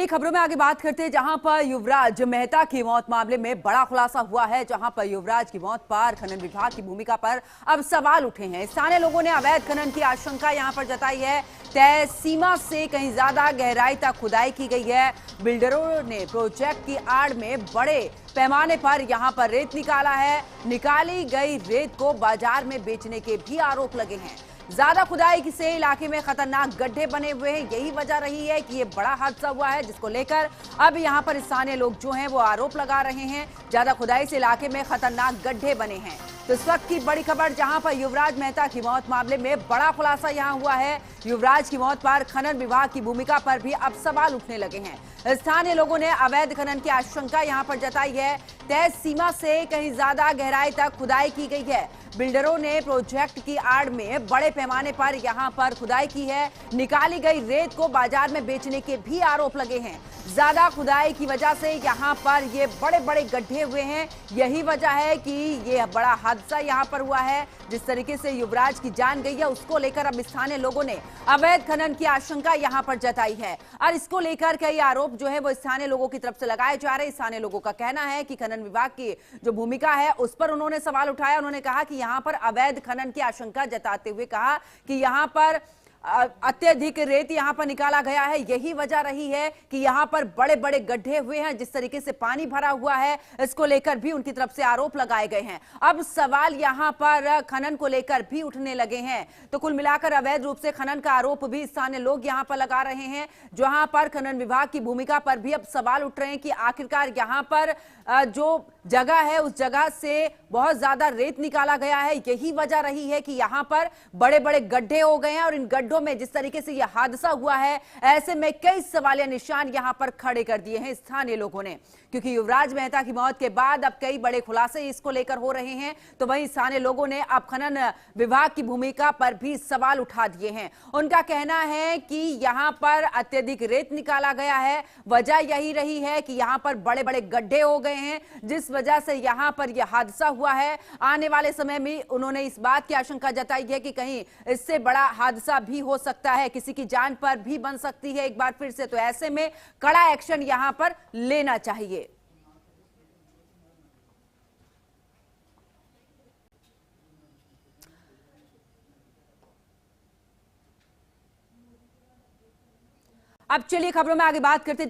खबरों में आगे बात करते हैं, जहां पर युवराज मेहता की मौत मामले में बड़ा खुलासा हुआ है। जहां पर युवराज की मौत पर खनन विभाग की भूमिका पर अब सवाल उठे हैं। स्थानीय लोगों ने अवैध खनन की आशंका यहां पर जताई है। तय सीमा से कहीं ज्यादा गहराई तक खुदाई की गई है। बिल्डरों ने प्रोजेक्ट की आड़ में बड़े पैमाने पर यहां पर रेत निकाला है। निकाली गई रेत को बाजार में बेचने के भी आरोप लगे हैं। ज्यादा खुदाई से इलाके में खतरनाक गड्ढे बने हुए हैं। यही वजह रही है कि ये बड़ा हादसा हुआ है, जिसको लेकर अब यहां पर स्थानीय लोग जो हैं वो आरोप लगा रहे हैं। ज्यादा खुदाई से इलाके में खतरनाक गड्ढे बने हैं। तो इस वक्त की बड़ी खबर, जहां पर युवराज मेहता की मौत मामले में बड़ा खुलासा यहां हुआ है। युवराज की मौत पर खनन विभाग की भूमिका पर भी अब सवाल उठने लगे हैं। स्थानीय लोगों ने अवैध खनन की आशंका यहां पर जताई है। तय सीमा से कहीं ज्यादा गहराई तक खुदाई की गई है। बिल्डरों ने प्रोजेक्ट की आड़ में बड़े पैमाने पर यहां पर खुदाई की है। निकाली गई रेत को बाजार में बेचने के भी आरोप लगे हैं। ज्यादा खुदाई की वजह से यहां पर ये बड़े बड़े गड्ढे हुए हैं। यही वजह है कि ये बड़ा हादसा यहां पर हुआ है। जिस तरीके से युवराज की जान गई है, उसको लेकर अब स्थानीय लोगों ने अवैध खनन की आशंका यहां पर जताई है। और इसको लेकर कई आरोप जो है वो स्थानीय लोगों की तरफ से लगाए जा रहे हैं। स्थानीय लोगों का कहना है कि खनन विभाग की जो भूमिका है उस पर उन्होंने सवाल उठाया। उन्होंने कहा कि यहां पर अवैध खनन की आशंका जताते हुए कहा कि यहां पर अत्यधिक रेत यहां पर निकाला गया है। यही वजह रही है कि यहां पर बड़े बड़े गड्ढे हुए हैं। जिस तरीके से पानी भरा हुआ है, इसको लेकर भी उनकी तरफ से आरोप लगाए गए हैं। अब सवाल यहां पर खनन को लेकर भी उठने लगे हैं। तो कुल मिलाकर अवैध रूप से खनन का आरोप भी स्थानीय लोग यहां पर लगा रहे हैं। जहां पर खनन विभाग की भूमिका पर भी अब सवाल उठ रहे हैं कि आखिरकार यहां पर जो जगह है उस जगह से बहुत ज्यादा रेत निकाला गया है। यही वजह रही है कि यहां पर बड़े बड़े गड्ढे हो गए हैं। और इन गड्ढों में जिस तरीके से यह हादसा हुआ है, ऐसे में कई सवालिया निशान यहां पर खड़े कर दिए हैं स्थानीय लोगों ने। क्योंकि युवराज मेहता की मौत के बाद अब कई बड़े खुलासे इसको लेकर हो रहे हैं। तो वहीं स्थानीय लोगों ने अब खनन विभाग की भूमिका पर भी सवाल उठा दिए हैं। उनका कहना है कि यहां पर अत्यधिक रेत निकाला गया है। वजह यही रही है कि यहां पर बड़े बड़े गड्ढे हो गए हैं, जिस वजह से यहां पर यह हादसा हुआ है। आने वाले समय में उन्होंने इस बात की आशंका जताई है कि कहीं इससे बड़ा हादसा भी हो सकता है, किसी की जान पर भी बन सकती है एक बार फिर से। तो ऐसे में कड़ा एक्शन यहां पर लेना चाहिए। अब चलिए खबरों में आगे बात करते हैं।